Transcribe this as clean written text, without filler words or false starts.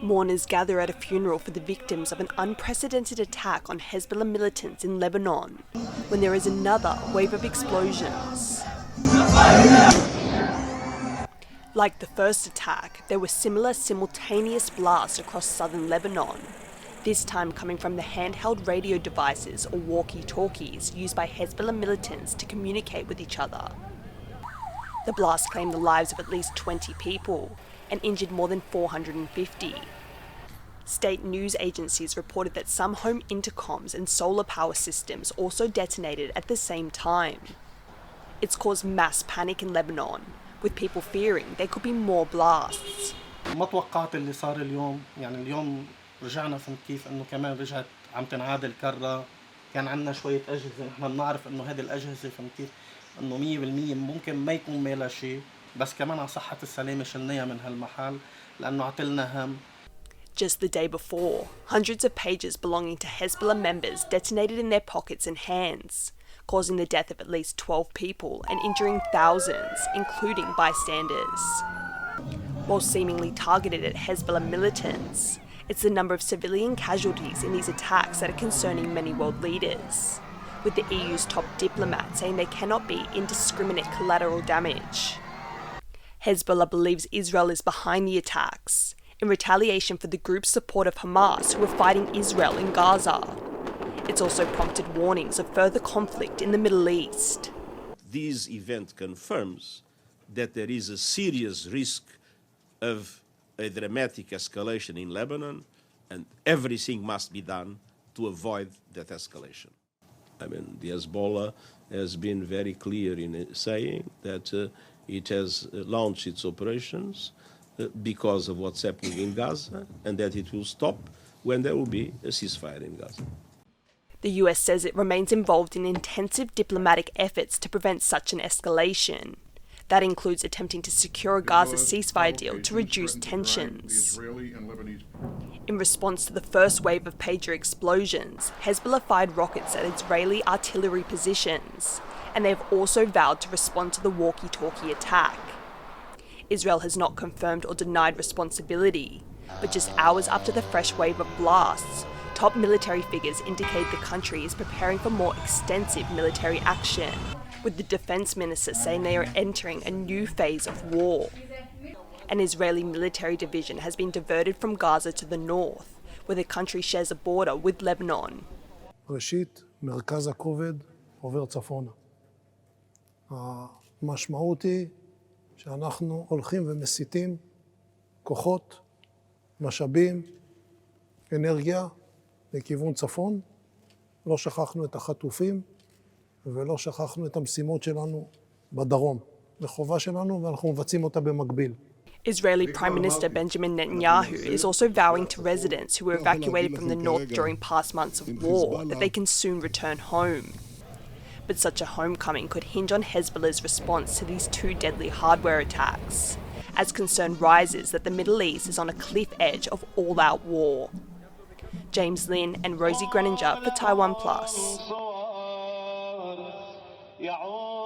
Mourners gather at a funeral for the victims of an unprecedented attack on Hezbollah militants in Lebanon, when there is another wave of explosions. Like the first attack, there were similar simultaneous blasts across southern Lebanon, this time coming from the handheld radio devices or walkie-talkies used by Hezbollah militants to communicate with each other. The blast claimed the lives of at least 20 people and injured more than 450. State news agencies reported that some home intercoms and solar power systems also detonated at the same time. It's caused mass panic in Lebanon, with people fearing there could be more blasts. ما توقعت اللي صار اليوم، يعني اليوم رجعنا فهمت كيف انه كمان رجعت عم تنعاد الكرة، كان عندنا شوية أجهزة، نحن بنعرف انه هذه الأجهزة فهمت كيف انه 100% ممكن ما يكون مالها شيء، بس كمان على صحة السلامة شلناها من هالمحل لأنه عطلنا هم. Just the day before, hundreds of pages belonging to Hezbollah members detonated in their pockets and hands, causing the death of at least 12 people and injuring thousands, including bystanders. While seemingly targeted at Hezbollah militants, it's the number of civilian casualties in these attacks that are concerning many world leaders, with the EU's top diplomat saying there cannot be indiscriminate collateral damage. Hezbollah believes Israel is behind the attacks, in retaliation for the group's support of Hamas who are fighting Israel in Gaza. It's also prompted warnings of further conflict in the Middle East. This event confirms that there is a serious risk of a dramatic escalation in Lebanon, and everything must be done to avoid that escalation. I mean, the Hezbollah has been very clear in saying that it has launched its operations because of what's happening in Gaza, and that it will stop when there will be a ceasefire in Gaza. The US says it remains involved in intensive diplomatic efforts to prevent such an escalation. That includes attempting to secure a Gaza ceasefire deal to reduce tensions. In response to the first wave of pager explosions, Hezbollah fired rockets at Israeli artillery positions, and they have also vowed to respond to the walkie-talkie attack. Israel has not confirmed or denied responsibility, but just hours after the fresh wave of blasts, top military figures indicate the country is preparing for more extensive military action, with the defense minister saying they are entering a new phase of war. An Israeli military division has been diverted from Gaza to the north, where the country shares a border with Lebanon. ראשית, מרכז הכובד עובר צפונה. המשמעות היא שאנחנו הולכים ומסיטים כוחות, משאבים, אנרגיה לכיוון צפון. לא שכחנו את החטופים ולא שכחנו את המשימות שלנו בדרום. לחובה שלנו ואנחנו מבצעים אותה במקביל. Israeli Prime Minister Benjamin Netanyahu is also vowing to residents who were evacuated from the north during past months of war that they can soon return home. But such a homecoming could hinge on Hezbollah's response to these two deadly hardware attacks, as concern rises that the Middle East is on a cliff edge of all-out war. James Lin and Rosie Grenenger for TaiwanPlus.